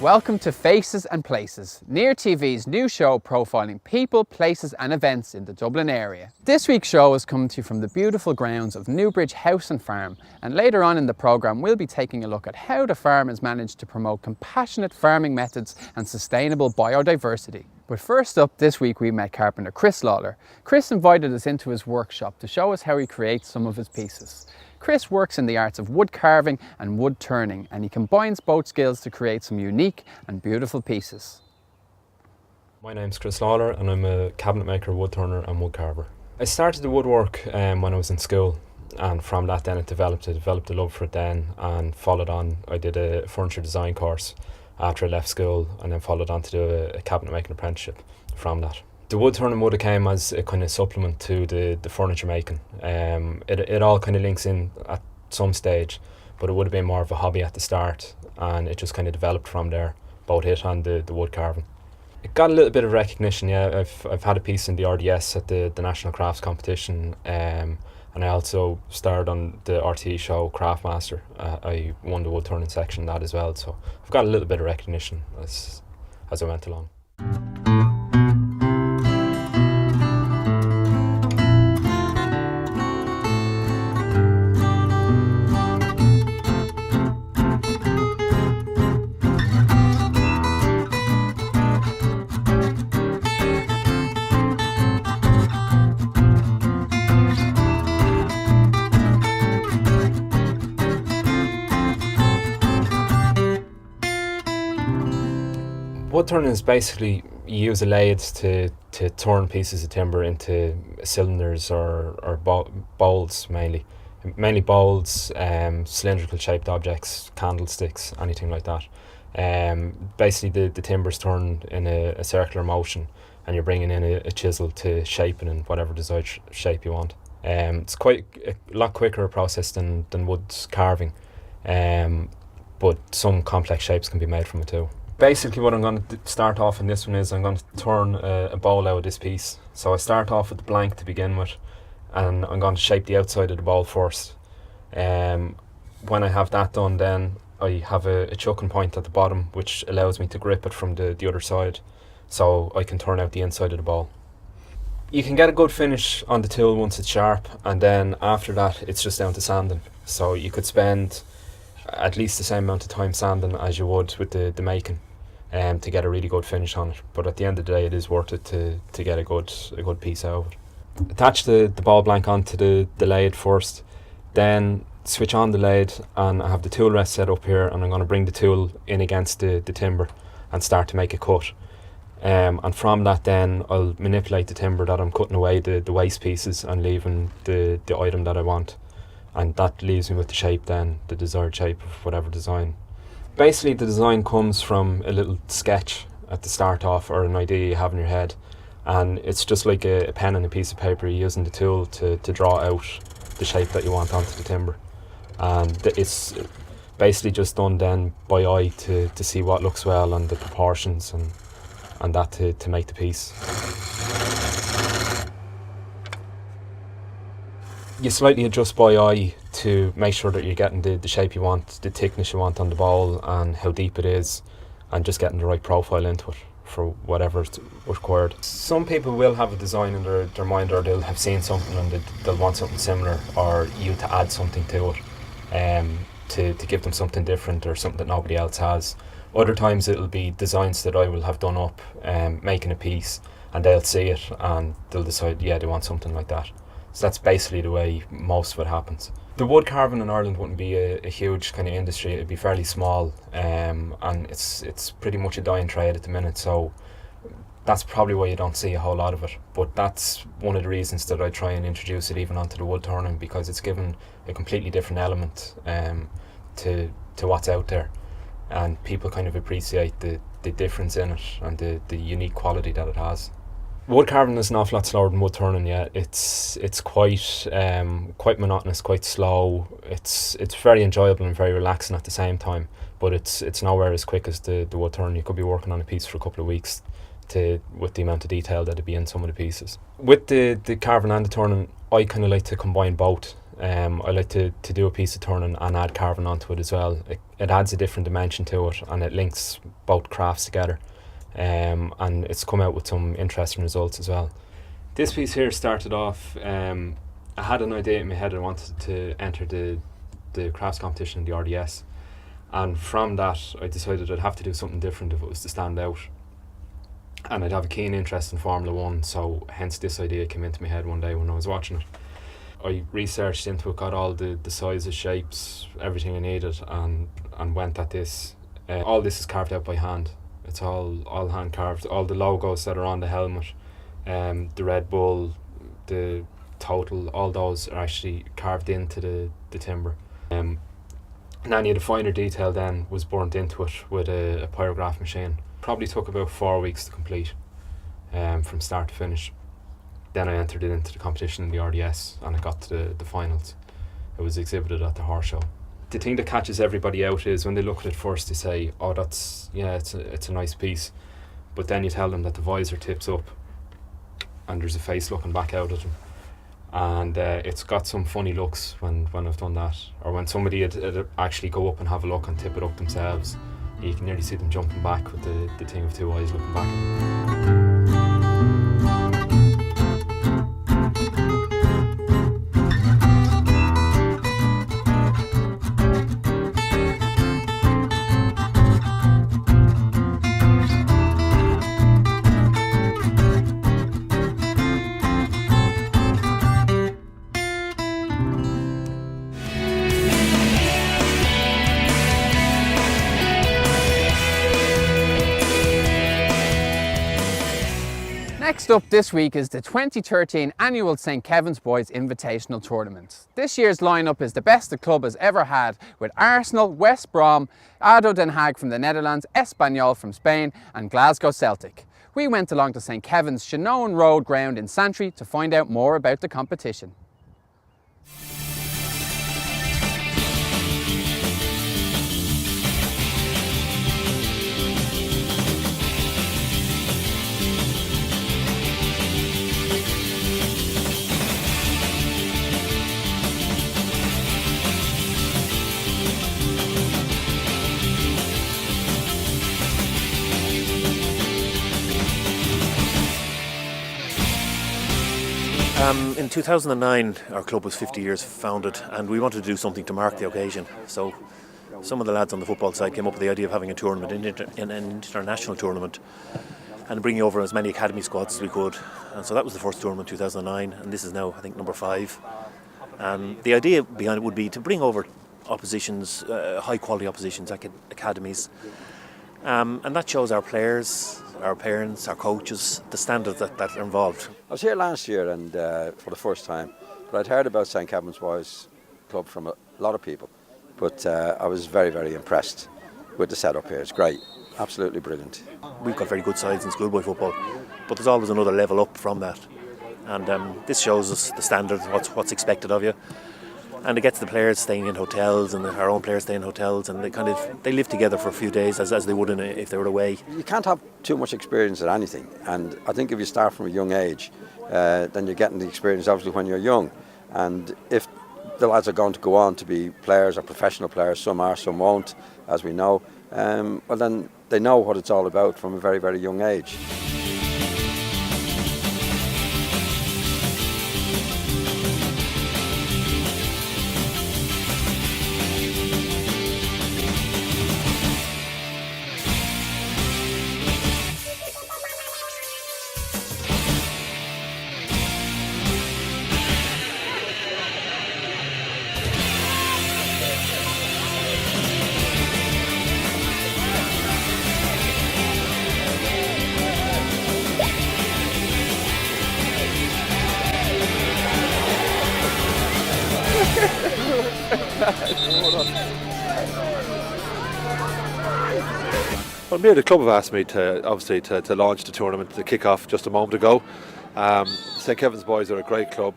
Welcome to Faces and Places, Neartv's new show profiling people, places and events in the Dublin area. This week's show is coming to you from the beautiful grounds of Newbridge House and Farm, and later on in the programme we'll be taking a look at how the farm has managed to promote compassionate farming methods and sustainable biodiversity. But first up, this week we met carpenter Chris Lawlor. Chris invited us into his workshop to show us how he creates some of his pieces. Chris works in the arts of wood carving and wood turning, and he combines both skills to create some unique and beautiful pieces. My name's Chris Lawlor and I'm a cabinet maker, wood turner and wood carver. I started the woodwork when I was in school, and from that then I developed a love for it then, and followed on. I did a furniture design course after I left school, and then followed on to do a cabinet making apprenticeship from that. The wood turning would have came as a kind of supplement to the furniture making. It all kind of links in at some stage, but it would have been more of a hobby at the start, and it just kind of developed from there, both it and the wood carving. It got a little bit of recognition, yeah. I've had a piece in the RDS at the National Crafts Competition, and I also starred on the RTE show Craftmaster. I won the wood turning section that as well, so I've got a little bit of recognition as I went along. Wood turning is basically you use a lathe to turn pieces of timber into cylinders or bowls, mainly bowls, cylindrical shaped objects, candlesticks, anything like that. Basically the timber's turned in a circular motion, and you're bringing in a chisel to shape it in whatever desired shape you want. It's quite a lot quicker a process than wood carving, but some complex shapes can be made from it too. Basically what I'm going to start off in this one is I'm going to turn a bowl out of this piece. So I start off with the blank to begin with, and I'm going to shape the outside of the bowl first. When I have that done, then I have a chucking point at the bottom, which allows me to grip it from the other side, so I can turn out the inside of the bowl. You can get a good finish on the tool once it's sharp, and then after that it's just down to sanding. So you could spend at least the same amount of time sanding as you would with the making, to get a really good finish on it. But at the end of the day, it is worth it to get a good piece out of it. Attach the ball blank onto the lathe first, then switch on the lathe, and I have the tool rest set up here, and I'm going to bring the tool in against the timber and start to make a cut. And from that then I'll manipulate the timber that I'm cutting away the waste pieces and leaving the item that I want. And that leaves me with the shape then, the desired shape of whatever design. Basically the design comes from a little sketch at the start off, or an idea you have in your head, and it's just like a pen and a piece of paper. You're using the tool to draw out the shape that you want onto the timber, and it's basically just done then by eye to see what looks well and the proportions and that to make the piece. You slightly adjust by eye to make sure that you're getting the shape you want, the thickness you want on the bowl, and how deep it is, and just getting the right profile into it for whatever's required. Some people will have a design in their mind, or they'll have seen something and they'll want something similar, or you to add something to it, to give them something different or something that nobody else has. Other times it'll be designs that I will have done up, making a piece, and they'll see it and they'll decide, yeah, they want something like that. So that's basically the way most of it happens. The wood carving in Ireland wouldn't be a huge kind of industry. It'd be fairly small, and it's pretty much a dying trade at the minute, so that's probably why you don't see a whole lot of it. But that's one of the reasons that I try and introduce it even onto the wood turning, because it's given a completely different element to what's out there, and people kind of appreciate the difference in it and the unique quality that it has. Wood carving is an awful lot slower than wood turning. Yeah, it's quite monotonous, quite slow. It's very enjoyable and very relaxing at the same time. But it's nowhere as quick as the wood turning. You could be working on a piece for a couple of weeks with the amount of detail that'd be in some of the pieces. With the carving and the turning, I kind of like to combine both. I like to do a piece of turning and add carving onto it as well. it adds a different dimension to it, and it links both crafts together. And it's come out with some interesting results as well. This piece here started off, I had an idea in my head. I wanted to enter the crafts competition in the RDS, and from that I decided I'd have to do something different if it was to stand out, and I'd have a keen interest in Formula 1, so hence this idea came into my head one day when I was watching it. I researched into it, got all the sizes, shapes, everything I needed, and went at this. All this is carved out by hand. It's all hand carved. All the logos that are on the helmet, the Red Bull, the total, all those are actually carved into the timber. And any of the finer detail then was burnt into it with a pyrograph machine. Probably took about 4 weeks to complete, from start to finish. Then I entered it into the competition in the RDS, and I got to the finals. It was exhibited at the horse show. The thing that catches everybody out is when they look at it first, they say, "Oh, it's a nice piece," but then you tell them that the visor tips up, and there's a face looking back out at them, and it's got some funny looks when I've done that, or when somebody would actually go up and have a look and tip it up themselves. You can nearly see them jumping back with the thing of two eyes looking back. Next up this week is the 2013 annual St Kevin's Boys Invitational Tournament. This year's lineup is the best the club has ever had, with Arsenal, West Brom, ADO Den Haag from the Netherlands, Espanyol from Spain and Glasgow Celtic. We went along to St Kevin's Shannon Road ground in Santry to find out more about the competition. In 2009, our club was 50 years founded, and we wanted to do something to mark the occasion. So some of the lads on the football side came up with the idea of having a tournament, an international tournament, and bringing over as many academy squads as we could. And so that was the first tournament, 2009, and this is now, I think, number 5. And the idea behind it would be to bring over oppositions, high-quality oppositions, academies, and that shows our players, our parents, our coaches, the standards that are involved. I was here last year and for the first time, but I'd heard about St Kevin's Boys Club from a lot of people, but I was very, very impressed with the setup here. It's great, absolutely brilliant. We've got very good sides in schoolboy football, but there's always another level up from that, and this shows us the standard, what's expected of you. And it gets the players staying in hotels, and our own players stay in hotels, and they live together for a few days as they would if they were away. You can't have too much experience at anything, and I think if you start from a young age, then you're getting the experience obviously when you're young. And if the lads are going to go on to be players or professional players, some are, some won't, as we know, well then they know what it's all about from a very, very young age. Well, the club have asked me to launch the tournament, to kick off just a moment ago. St Kevin's Boys are a great club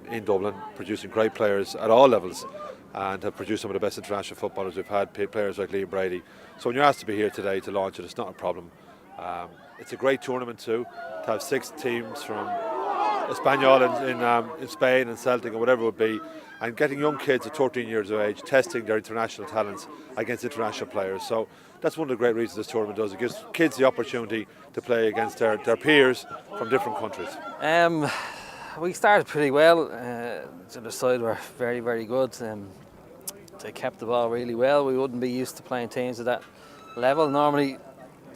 in Dublin, producing great players at all levels, and have produced some of the best international footballers we've had, players like Liam Brady. So when you're asked to be here today to launch it, it's not a problem. It's a great tournament too, to have 6 teams from Espanyol in Spain and Celtic or whatever it would be, and getting young kids at 13 years of age testing their international talents against international players. So that's one of the great reasons this tournament does. It gives kids the opportunity to play against their peers from different countries. We started pretty well. The other side were very, very good. They kept the ball really well. We wouldn't be used to playing teams at that level. Normally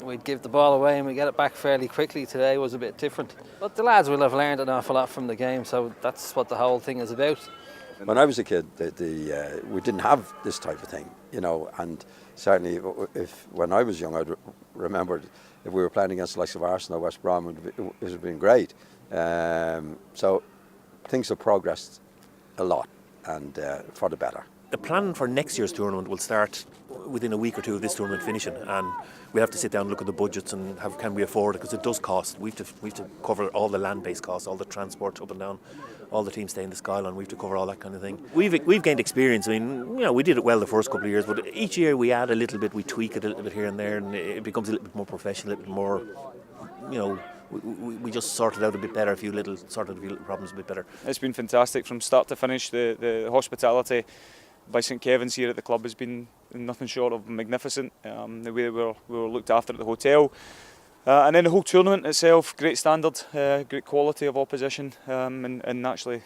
we'd give the ball away and we get it back fairly quickly. Today was a bit different. But the lads will have learned an awful lot from the game, so that's what the whole thing is about. When I was a kid, we didn't have this type of thing, you know, and certainly when I was young, I remembered if we were playing against the likes of Arsenal or West Brom, it would have been great. So things have progressed a lot, and for the better. The plan for next year's tournament will start within a week or two of this tournament finishing, and we have to sit down and look at the budgets and can we afford it, because it does cost. We have to cover all the land-based costs, all the transport up and down, all the teams stay in the skyline. We have to cover all that kind of thing. We've gained experience. I mean, you know, we did it well the first couple of years, but each year we add a little bit, we tweak it a little bit here and there, and it becomes a little bit more professional, a little bit more, you know. We just sorted out a bit better, sorted a few little problems a bit better. It's been fantastic from start to finish. The hospitality by St Kevin's here at the club has been nothing short of magnificent. The way we were looked after at the hotel, and then the whole tournament itself, great standard, great quality of opposition, and naturally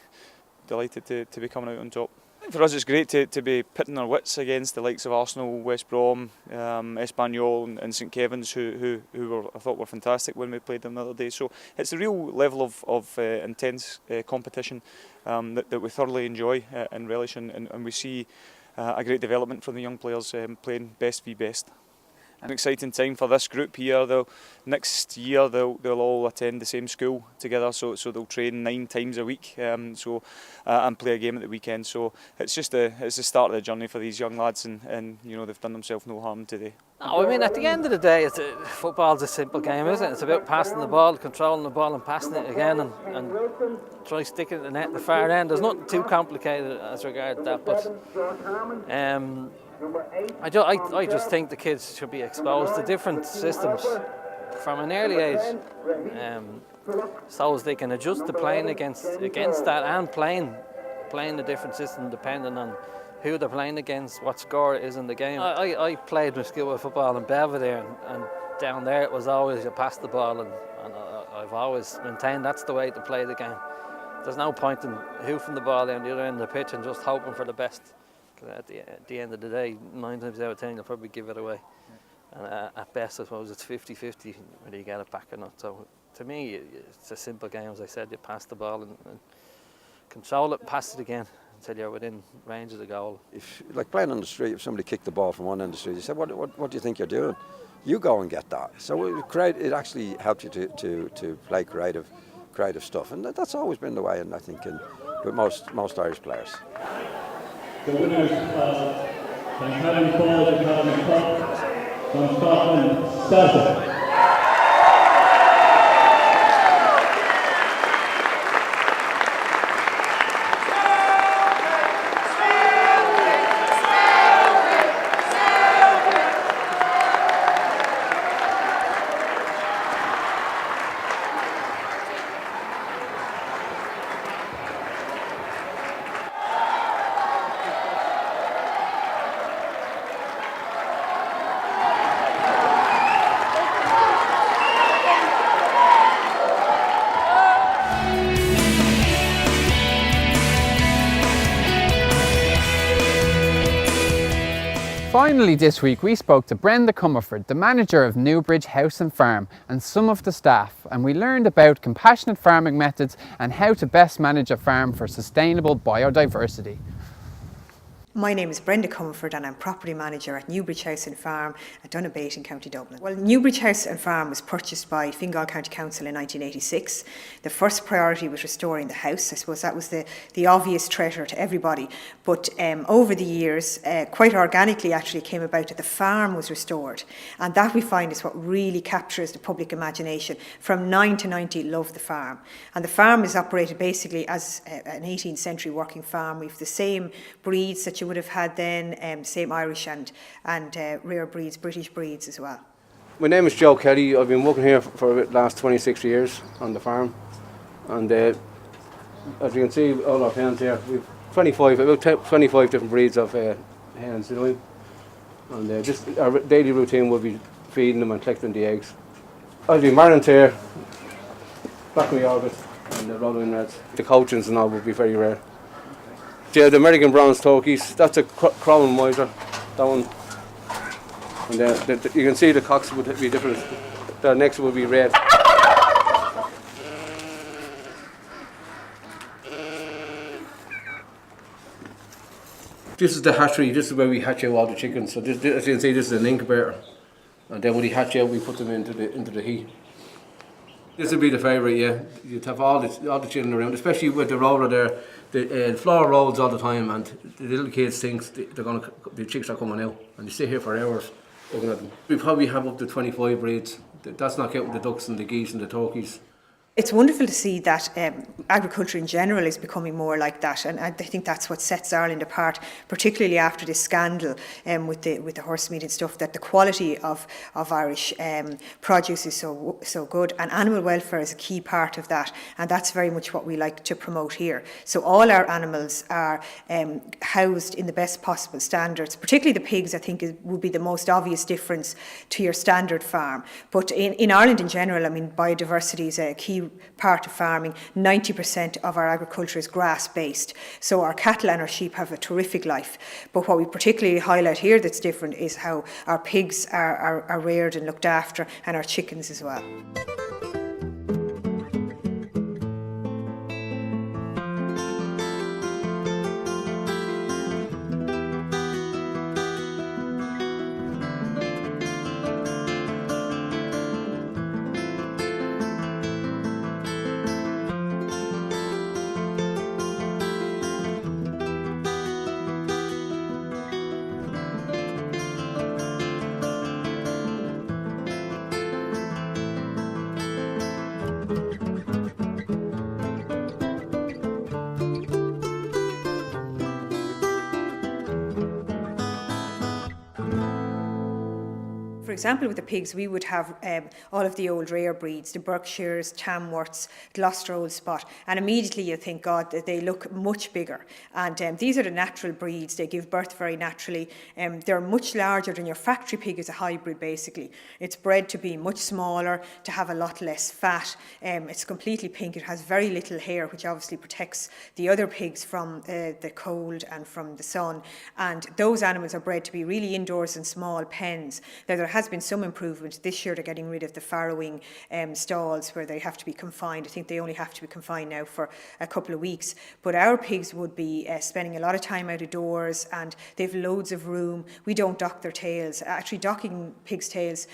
delighted to be coming out on top. For us it's great to be pitting our wits against the likes of Arsenal, West Brom, Espanyol and St Kevin's, who I thought were fantastic when we played them the other day. So it's a real level of intense competition that we thoroughly enjoy and relish, and we see a great development from the young players playing best v best. An exciting time for this group here. Next year they'll all attend the same school together, so they'll train 9 times a week, and play a game at the weekend. So it's the start of the journey for these young lads, and you know, they've done themselves no harm today. No, I mean, at the end of the day, football's a simple game, isn't it? It's about passing the ball, controlling the ball and passing it again, and try sticking it in the net at the far end. There's nothing too complicated as regards that, but I just think the kids should be exposed to different systems from an early age, so as they can adjust to playing against that, and playing a different system depending on who they're playing against, what score it is in the game. I played my school football in Belvedere, and down there it was always you pass the ball, and I've always maintained that's the way to play the game. There's no point in hoofing the ball down the other end of the pitch and just hoping for the best. At the end of the day, 9 times out of 10 you'll probably give it away, and at best I suppose it's 50-50 whether you get it back or not. So to me it's a simple game. As I said, you pass the ball and control it, pass it again until you're within range of the goal. If, like playing on the street, if somebody kicked the ball from one end of the street, you said, what do you think you're doing? You go and get that. So it actually helped you to play creative stuff, and that's always been the way, and I think with most Irish players. The winners of the Academy College Academy Cup from Scotland, Celtic. Finally this week we spoke to Brenda Comerford, the manager of Newbridge House and Farm, and some of the staff, and we learned about compassionate farming methods and how to best manage a farm for sustainable biodiversity. My name is Brenda Comerford and I'm property manager at Newbridge House and Farm at Donabate in County Dublin. Well, Newbridge House and Farm was purchased by Fingal County Council in 1986. The first priority was restoring the house. I suppose that was the obvious treasure to everybody. But over the years, quite organically actually came about that the farm was restored. And that we find is what really captures the public imagination. From 9 to 90 love the farm. And the farm is operated basically as an 18th century working farm. We've the same breeds that you would have had then, same Irish and rare breeds, British breeds as well. My name is Joe Kelly. I've been working here for the last 26 years on the farm, and As you can see, all our hens here, we've 25 different breeds of hens, you know. And just our daily routine will be feeding them and collecting the eggs. I'll be Marlins here, Black August, and the Rotherham Reds. The coachings and all will be very rare. Yeah, the American Bronze Turkeys, that's a Crown Mitre, that one. And you can see the cocks would be different. The next would be red. This is the hatchery. This is where we hatch out all the chickens. So this, as you can see, this is an incubator, and then when they hatch out, we put them into the heat. This would be the favourite, yeah. You'd have all the children around, especially with the roller there. The floor rolls all the time, and the little kids think the chicks are coming out, and they sit here for hours looking at them. We probably have up to 25 breeds. That's not counting the ducks and the geese and the turkeys. It's wonderful to see that agriculture in general is becoming more like that, and I think that's what sets Ireland apart, particularly after this scandal with the horse meat and stuff, that the quality of Irish produce is so good, and animal welfare is a key part of that, and that's very much what we like to promote here. So all our animals are housed in the best possible standards, particularly the pigs. I think would be the most obvious difference to your standard farm. But in Ireland in general, I mean, biodiversity is a key part of farming. 90% of our agriculture is grass-based, so our cattle and our sheep have a terrific life. But what we particularly highlight here that's different is how our pigs are reared and looked after, and our chickens as well. For example, with the pigs, we would have all of the old rare breeds, the Berkshires, Tamworths, Gloucester Old Spot, and immediately you think, God, that they look much bigger. And these are the natural breeds. They give birth very naturally. They're much larger than your factory pig is a hybrid, basically. It's bred to be much smaller, to have a lot less fat. It's completely pink. It has very little hair, which obviously protects the other pigs from the cold and from the sun. And those animals are bred to be really indoors in small pens. Now, there has been some improvement. This year they're getting rid of the farrowing stalls where they have to be confined. I think they only have to be confined now for a couple of weeks. But our pigs would be spending a lot of time out of doors, and they've loads of room. We don't dock their tails. Actually, docking pigs' tails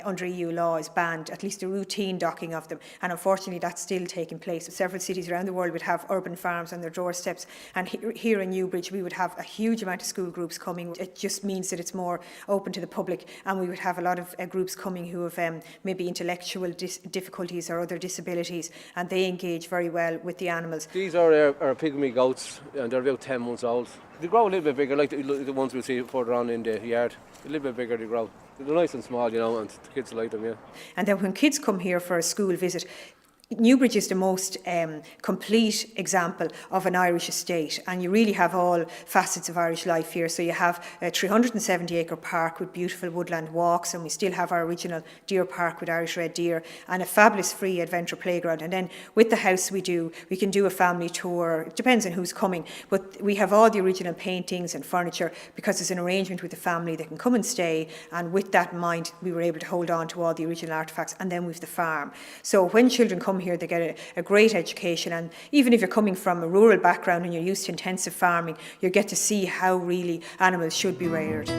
under EU law is banned, at least the routine docking of them. And unfortunately, that's still taking place. Several cities around the world would have urban farms on their doorsteps. And here in Newbridge, we would have a huge amount of school groups coming. It just means that it's more open to the public, and we would have a lot of groups coming who have maybe intellectual difficulties or other disabilities, and they engage very well with the animals. These are our pygmy goats, and they're about 10 months old. They grow a little bit bigger, like the ones we see further on in the yard. A little bit bigger they grow. They're nice and small, you know, and the kids like them, yeah. And then when kids come here for a school visit, Newbridge is the most complete example of an Irish estate, and you really have all facets of Irish life here. So you have a 370-acre park with beautiful woodland walks, and we still have our original deer park with Irish red deer, and a fabulous free adventure playground. And then with the house we can do a family tour. It depends on who's coming, but we have all the original paintings and furniture because there's an arrangement with the family. They can come and stay, and with that in mind we were able to hold on to all the original artefacts. And then we've the farm. So when children come here, they get a great education, and even if you're coming from a rural background and you're used to intensive farming, you get to see how really animals should be reared.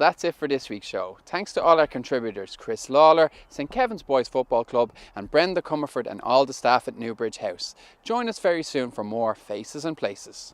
that's it for this week's show. Thanks to all our contributors, Chris Lawlor, St Kevin's Boys Football Club and Brenda Comerford and all the staff at Newbridge House. Join us very soon for more Faces and Places.